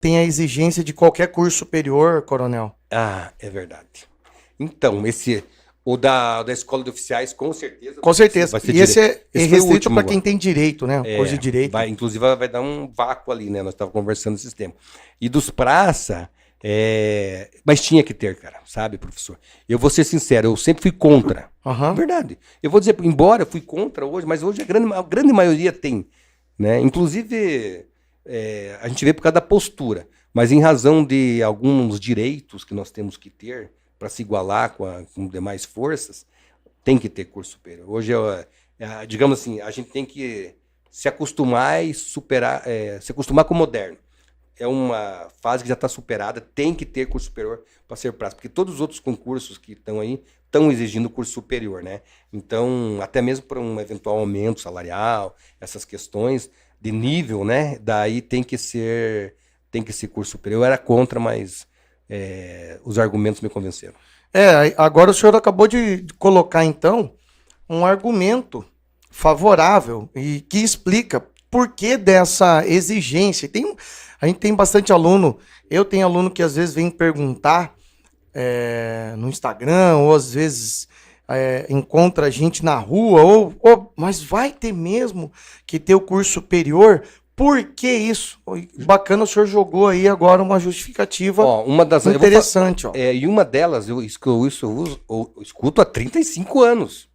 tem a exigência de qualquer curso superior, coronel. Ah, é verdade. Então, da escola de oficiais, com certeza. Com certeza. Vai ser E esse é esse foi o restrito último para agora. quem tem direito, né? O curso de direito. Inclusive vai dar um vácuo ali, né? Nós estávamos conversando esse tempo. E dos praça, mas tinha que ter, cara, sabe, professor? Eu vou ser sincero, eu sempre fui contra. Aham. Verdade. Eu vou dizer, embora eu fui contra hoje, mas hoje a grande maioria tem, né? Inclusive, a gente vê por causa da postura, mas em razão de alguns direitos que nós temos que ter para se igualar com demais forças, tem que ter curso superior. Hoje, digamos assim, a gente tem que se acostumar e superar, se acostumar com o moderno. É uma fase que já está superada, tem que ter curso superior para ser prático, porque todos os outros concursos que estão aí estão exigindo curso superior, né? Então, até mesmo para um eventual aumento salarial, essas questões de nível, né? Daí tem que ser curso superior. Eu era contra, mas os argumentos me convenceram. Agora o senhor acabou de colocar, então, um argumento favorável e que explica por que dessa exigência. A gente tem bastante aluno, eu tenho aluno que às vezes vem perguntar no Instagram, ou às vezes encontra a gente na rua, mas vai ter mesmo que ter o curso superior? Por que isso? Bacana, o senhor jogou aí agora uma justificativa interessante. E uma delas, eu escuto há 35 anos.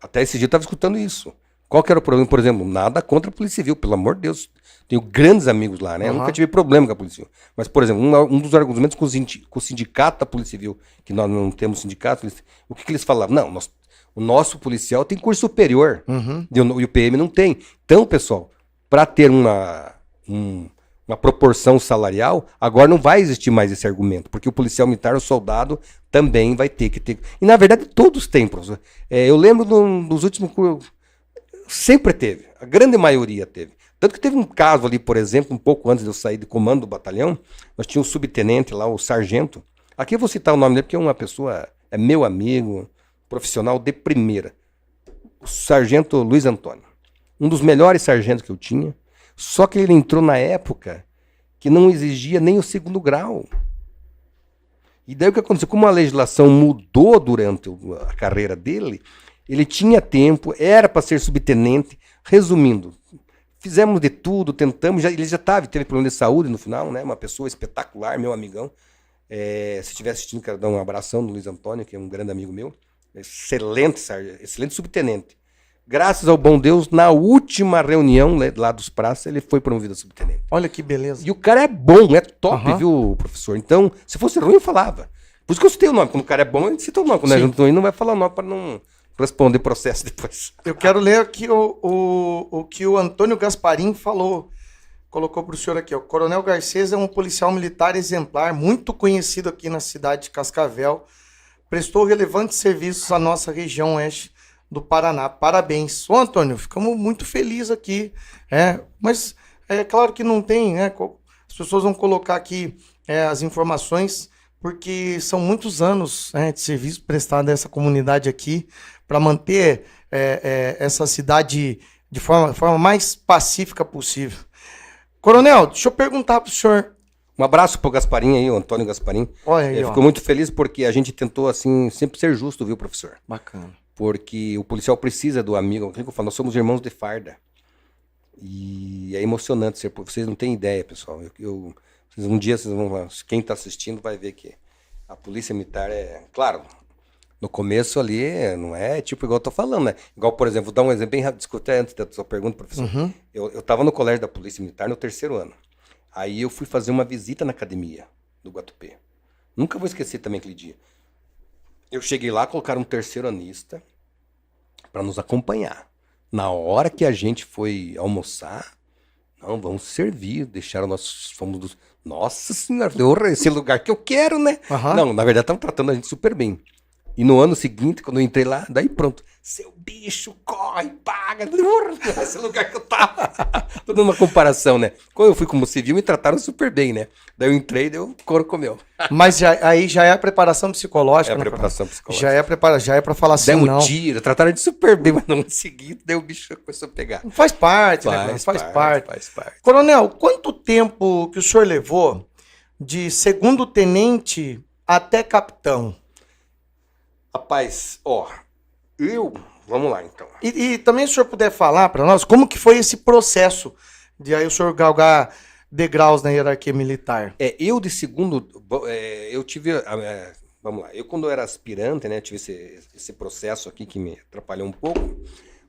Até esse dia eu estava escutando isso. Qual que era o problema? Por exemplo, nada contra a Polícia Civil, pelo amor de Deus. Tenho grandes amigos lá, né? Eu nunca tive problema com a Polícia Civil. Mas, por exemplo, um dos argumentos com o sindicato da Polícia Civil, que nós não temos sindicato, o que eles falavam? Não, o nosso policial tem curso superior, e o PM não tem. Então, pessoal, para ter uma proporção salarial, agora não vai existir mais esse argumento, porque o policial militar, o soldado, também vai ter que ter. E, na verdade, todos têm, professor. Eu lembro dos últimos cursos, sempre teve, a grande maioria teve. Tanto que teve um caso ali, por exemplo, um pouco antes de eu sair de comando do batalhão, nós tínhamos um subtenente lá, o sargento. Aqui eu vou citar o nome dele, porque é uma pessoa, é meu amigo, profissional de primeira. O sargento Luiz Antônio. Um dos melhores sargentos que eu tinha. Só que ele entrou na época que não exigia nem o 2º grau. E daí o que aconteceu? Como a legislação mudou durante a carreira dele, ele tinha tempo, era para ser subtenente. Resumindo, fizemos de tudo, tentamos, ele já teve problema de saúde no final, né? Uma pessoa espetacular, meu amigão. Se estiver assistindo, quero dar um abração no Luiz Antônio, que é um grande amigo meu. Excelente subtenente. Graças ao bom Deus, na última reunião lá dos praças, ele foi promovido a subtenente. Olha que beleza. E o cara é bom, é top, viu, professor? Então, se fosse ruim, eu falava. Por isso que eu citei o nome. Quando o cara é bom, a gente cita o nome. Quando a gente não vai falar o nome para não responder processo depois. Eu quero ler aqui o que o Antônio Gasparim colocou para o senhor aqui. O Coronel Garcês é um policial militar exemplar, muito conhecido aqui na cidade de Cascavel. Prestou relevantes serviços à nossa região oeste do Paraná. Parabéns. Ô, Antônio, ficamos muito felizes aqui. Mas é claro que não tem, né? As pessoas vão colocar aqui as informações, porque são muitos anos de serviço prestado a essa comunidade aqui, para manter essa cidade de forma mais pacífica possível. Coronel, deixa eu perguntar para o senhor. Um abraço pro Gasparim aí, o Antônio Gasparim. Olha aí, Ficou muito feliz porque a gente tentou, assim, sempre ser justo, viu, professor? Bacana. Porque o policial precisa do amigo. O que eu falo? Nós somos irmãos de farda. E é emocionante ser. Vocês não têm ideia, pessoal. Um dia vocês vão. Quem está assistindo vai ver que a polícia militar claro, no começo ali não é tipo igual eu tô falando, né? Igual, por exemplo, vou dar um exemplo bem rápido, discutir antes da sua pergunta, professor. Eu estava no colégio da Polícia Militar no 3º ano. Aí eu fui fazer uma visita na academia do Guatupê. Nunca vou esquecer também aquele dia. Eu cheguei lá, colocaram um 3º-anista para nos acompanhar. Na hora que a gente foi almoçar, não, vamos servir, deixaram Nossa senhora, esse lugar que eu quero, né? Não, na verdade estavam tratando a gente super bem. E no ano seguinte, quando eu entrei lá, daí pronto. Seu bicho, corre, paga. Esse lugar que eu tava. Toda uma comparação, né? Quando eu fui como civil, me trataram super bem, né? Daí eu entrei, deu couro comeu. Mas aí já é a preparação psicológica, É a né, preparação Coronel? psicológica. Já é pra falar assim, Demos não. tiro, trataram de super bem, mas no ano seguinte, daí o bicho começou a pegar. Faz parte, né, Coronel? Faz parte. Faz parte. Coronel, quanto tempo que o senhor levou de segundo tenente até capitão? Rapaz, vamos lá então. E também se o senhor puder falar para nós como que foi esse processo de aí o senhor galgar degraus na hierarquia militar. Eu de segundo, eu tive, vamos lá, eu quando eu era aspirante, né, tive esse processo aqui que me atrapalhou um pouco,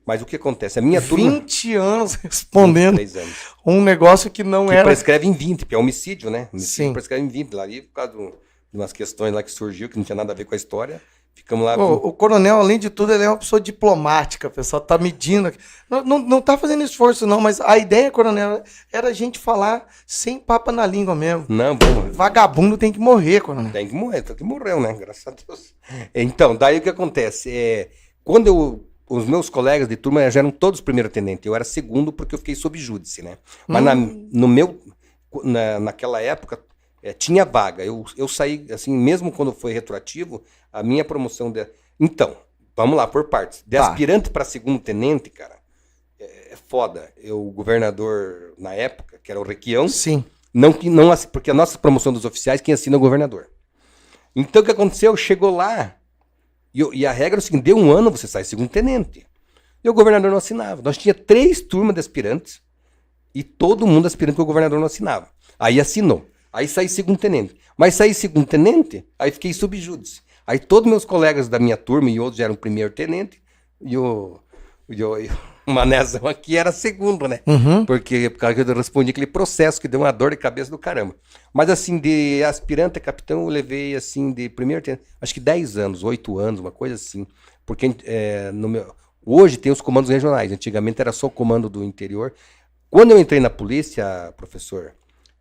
mas o que acontece? A minha turma... 20 anos respondendo 23 anos. um negócio que não Que era... prescreve em 20, porque é homicídio, né? Homicídio Sim. prescreve em 20, lá ali por causa de umas questões lá que surgiu, que não tinha nada a ver com a história. Ficamos lá... O coronel, além de tudo, ele é uma pessoa diplomática, o pessoal tá medindo. Não tá fazendo esforço, não, mas a ideia, coronel, era a gente falar sem papa na língua mesmo. Não, vamos... Vagabundo tem que morrer, coronel. Tem que morrer, tem que morreu, né? Graças a Deus. Então, daí o que acontece? Quando os meus colegas de turma já eram todos primeiro-tenente, eu era segundo porque eu fiquei sob júdice, né? Mas naquela época tinha vaga. Eu saí, assim, mesmo quando foi retroativo, a minha promoção... Então, vamos lá, por partes. De aspirante para segundo-tenente, cara, é foda. O governador, na época, que era o Requião... Sim. Não, porque a nossa promoção dos oficiais, quem assina é o governador. Então, o que aconteceu? Chegou lá, e a regra é o seguinte, deu um ano, você sai segundo-tenente. E o governador não assinava. Nós tínhamos 3 turmas de aspirantes, e todo mundo aspirante que o governador não assinava. Aí assinou. Aí saí segundo-tenente. Mas saí segundo-tenente, aí fiquei subjúdice. Aí todos meus colegas da minha turma, e outros já eram primeiro-tenente, e o Manezão aqui era segundo, né? Uhum. Porque por causa que eu respondi aquele processo que deu uma dor de cabeça do caramba. Mas assim, de aspirante a capitão, eu levei assim, de primeiro, acho que 10 anos, 8 anos, uma coisa assim. Porque hoje tem os comandos regionais, antigamente era só o comando do interior. Quando eu entrei na polícia, professor,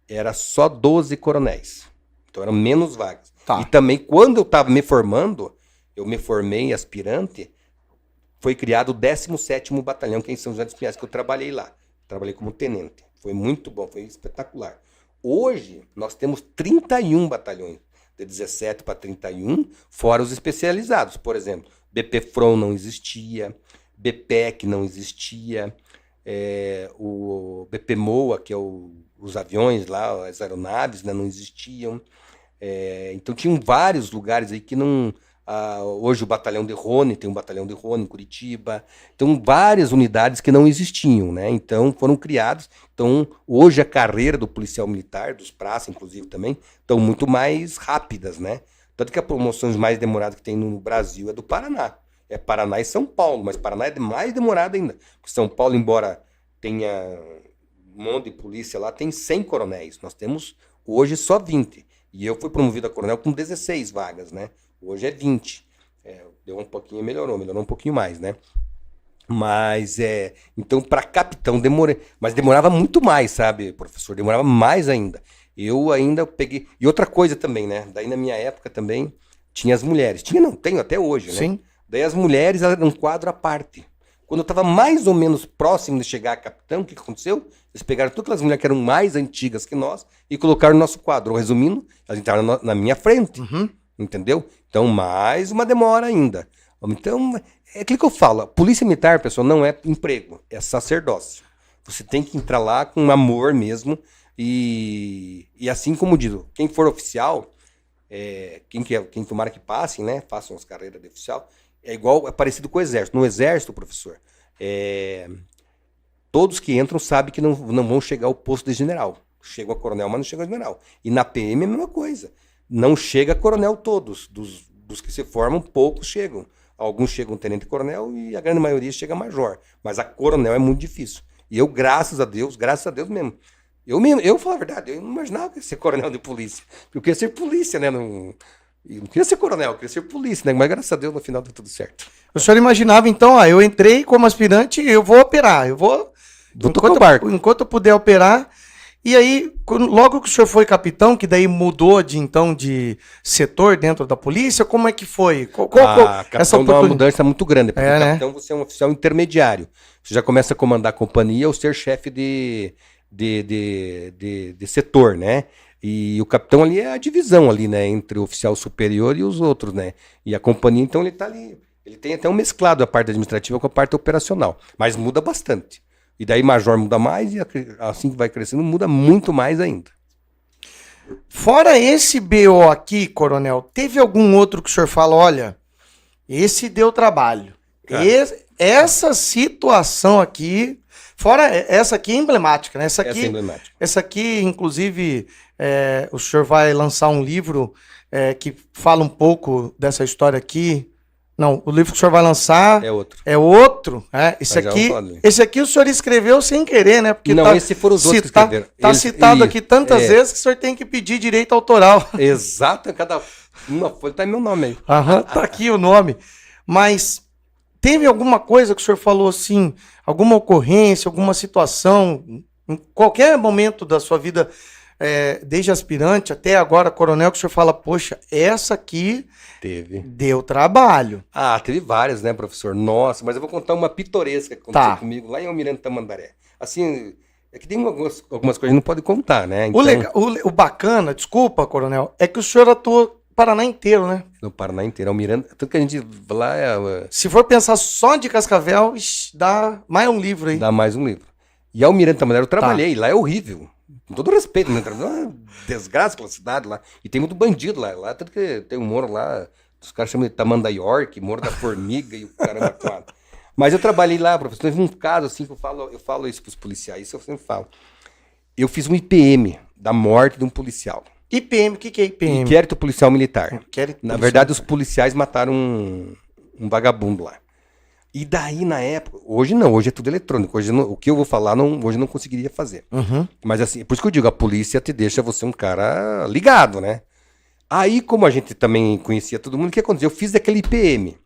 era só 12 coronéis. Então eram menos vagas. Tá. E também, quando eu estava me formando, eu me formei aspirante, foi criado o 17º Batalhão, que é em São José dos Pinhais, que eu trabalhei lá. Trabalhei como tenente. Foi muito bom, foi espetacular. Hoje, nós temos 31 batalhões, de 17 para 31, fora os especializados. Por exemplo, BP-FRON não existia, BPEC não existia, o BP-MOA, que é os aviões lá, as aeronaves, né, não existiam. Então, tinham vários lugares aí que não... hoje o batalhão de Rony, tem um batalhão de Rony em Curitiba, então várias unidades que não existiam, né? Então foram criados. Então hoje a carreira do policial militar, dos praças inclusive também, estão muito mais rápidas, né? Tanto que as promoções mais demoradas que tem no Brasil é do Paraná. É Paraná e São Paulo, mas Paraná é mais demorado ainda. Porque São Paulo, embora tenha um monte de polícia lá, tem 100 coronéis. Nós temos hoje só 20. E eu fui promovido a coronel com 16 vagas, né? Hoje é 20. Deu um pouquinho, melhorou um pouquinho mais, né? Mas, então, para capitão, demorei. Mas demorava muito mais, sabe, professor? Demorava mais ainda. Eu ainda peguei... E outra coisa também, né? Daí, na minha época também, tinha as mulheres. Tenho até hoje, né? Sim. Daí as mulheres eram um quadro à parte. Quando eu estava mais ou menos próximo de chegar a capitão, o que aconteceu? Eles pegaram todas as mulheres que eram mais antigas que nós e colocaram no nosso quadro. Resumindo, elas entraram na minha frente. Uhum. Entendeu? Então, mais uma demora ainda. Então, é aquilo que eu falo. Polícia militar, pessoal, não é emprego, é sacerdócio. Você tem que entrar lá com amor mesmo. E assim como digo, quem for oficial, quem tomara que passem, né? Façam as carreiras de oficial, é parecido com o exército. No exército, professor, todos que entram sabem que não vão chegar ao posto de general. Chegam a coronel, mas não chegam a general. E na PM é a mesma coisa. Não chega a coronel todos. Dos que se formam, poucos chegam. Alguns chegam tenente coronel e a grande maioria chega a major. Mas a coronel é muito difícil. E eu, graças a Deus mesmo. Eu falo a verdade, eu não imaginava que ia ser coronel de polícia. Eu queria ser polícia, né? Eu não queria ser coronel, eu queria ser polícia, né? Mas graças a Deus no final deu tudo certo. O senhor imaginava, então, eu entrei como aspirante, eu vou operar, eu vou tocar o barco. Enquanto eu puder operar. E aí, logo que o senhor foi capitão, que daí mudou de setor dentro da polícia, como é que foi? Capitão dá uma mudança muito grande, porque capitão você é um oficial intermediário. Você já começa a comandar a companhia ou ser chefe de setor, né? E o capitão ali é a divisão ali, né? Entre o oficial superior e os outros, né? E a companhia, então, ele tá ali. Ele tem até um mesclado a parte administrativa com a parte operacional. Mas muda bastante. E daí major muda mais e assim que vai crescendo muda muito mais ainda. Fora esse BO aqui, coronel, teve algum outro que o senhor fala, olha, esse deu trabalho. Essa situação aqui, fora essa aqui é emblemática, né? Essa aqui, inclusive, o senhor vai lançar um livro que fala um pouco dessa história aqui. Não, o livro que o senhor vai lançar é outro. Esse aqui o senhor escreveu sem querer, né? Porque não, esse foram os outros que escreveram. Está citado aqui tantas vezes que o senhor tem que pedir direito autoral. Exato, cada uma folha tá meu nome aí. Tá aqui o nome. Mas teve alguma coisa que o senhor falou assim, alguma ocorrência, alguma situação, em qualquer momento da sua vida, desde aspirante até agora, coronel, que o senhor fala, poxa, essa aqui deu trabalho. Teve várias, né, professor? Nossa, mas eu vou contar uma pitoresca que aconteceu comigo lá em Almirante Tamandaré. Assim, é que tem algumas coisas que não pode contar, né? Então... O bacana, desculpa, coronel, é que o senhor atuou Paraná inteiro, né? No Paraná inteiro, Almirante, tanto que a gente lá Se for pensar só de Cascavel, dá mais um livro aí. Dá mais um livro. E Almirante Tamandaré eu trabalhei, lá é horrível. Com todo respeito, né? Uma desgraça aquela cidade lá. E tem muito bandido lá. Lá tanto que tem um morro lá, os caras chamam de Tamandaré, Morro da Formiga e o caramba quatro. Mas eu trabalhei lá, professor. Teve um caso assim que eu falo isso pros policiais, isso eu sempre falo. Eu fiz um IPM da morte de um policial. IPM, o que é IPM? Inquérito Policial Militar. Na verdade, militar. Os policiais mataram um vagabundo lá. E daí, na época, hoje não, hoje é tudo eletrônico. Hoje o que eu vou falar, hoje eu não conseguiria fazer. Uhum. Mas assim, por isso que eu digo, a polícia te deixa você um cara ligado, né? Aí, como a gente também conhecia todo mundo, o que aconteceu? Eu fiz aquele IPM.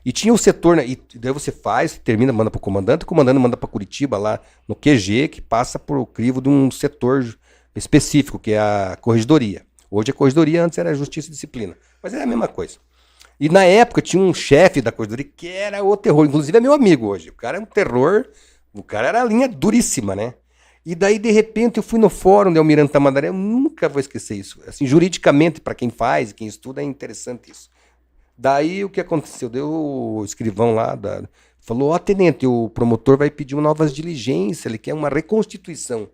E tinha o setor, né? E daí você faz, termina, manda pro comandante, o comandante manda pra Curitiba, lá no QG, que passa por crivo de um setor específico, que é a corregedoria. Hoje a corregedoria, antes era Justiça e Disciplina. Mas é a mesma coisa. E na época tinha um chefe da corregedoria que era o terror. Inclusive é meu amigo hoje. O cara é um terror. O cara era a linha duríssima, né? E daí, de repente, eu fui no fórum de Almirante Tamandaré. Eu nunca vou esquecer isso. Assim, juridicamente, para quem faz, quem estuda, é interessante isso. Daí, o que aconteceu? Deu o escrivão lá, falou, tenente, o promotor vai pedir novas diligências, ele quer uma reconstituição.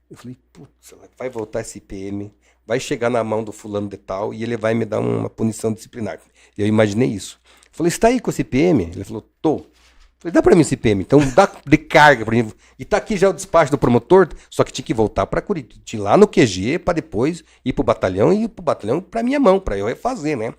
Eu falei, putz, vai voltar esse IPM, vai chegar na mão do fulano de tal e ele vai me dar uma punição disciplinar. Eu imaginei isso. Eu falei, você tá aí com esse IPM? Ele falou, tô. Eu falei, dá pra mim esse IPM, então dá de carga pra mim. E tá aqui já o despacho do promotor, só que tinha que voltar pra Curitiba, lá no QG, pra depois ir pro batalhão e ir pro batalhão pra minha mão, pra eu refazer, né?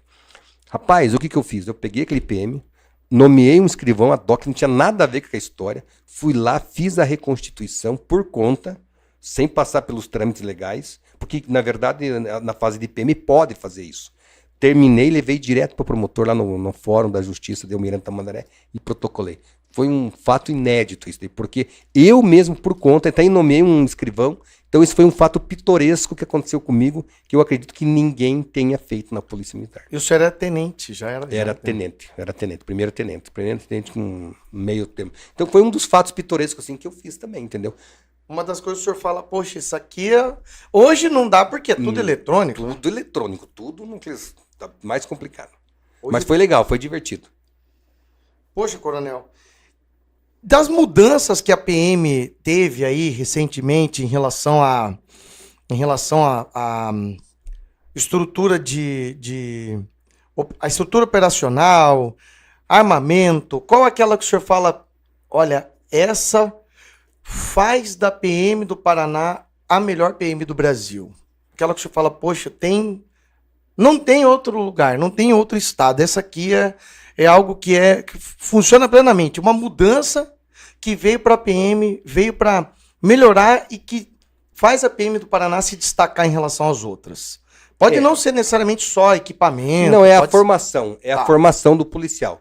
Rapaz, o que eu fiz? Eu peguei aquele IPM, nomeei um escrivão ad hoc, não tinha nada a ver com a história, fui lá, fiz a reconstituição por conta, sem passar pelos trâmites legais, porque, na verdade, na fase de IPM pode fazer isso. Terminei, levei direto para o promotor lá no Fórum da Justiça de Almirante Tamandaré e protocolei. Foi um fato inédito isso daí, porque eu mesmo, por conta, até nomeei um escrivão, então isso foi um fato pitoresco que aconteceu comigo, que eu acredito que ninguém tenha feito na Polícia Militar. E o senhor era tenente, já era? Era tenente, primeiro tenente com meio tempo. Então foi um dos fatos pitorescos assim que eu fiz também, entendeu? Uma das coisas que o senhor fala, poxa, isso aqui hoje não dá porque é tudo eletrônico. Tudo eletrônico, tudo tá mais complicado. Hoje... Mas foi legal, foi divertido. Poxa, coronel, das mudanças que a PM teve aí recentemente em relação a estrutura a estrutura operacional, armamento, qual é aquela que o senhor fala, olha, essa faz da PM do Paraná a melhor PM do Brasil? Aquela que o senhor fala, poxa, não tem outro lugar, não tem outro estado. Essa aqui é algo que funciona plenamente. Uma mudança que veio para a PM, veio para melhorar e que faz a PM do Paraná se destacar em relação às outras. Pode não ser necessariamente só equipamento. Não, é a formação. É a formação do policial.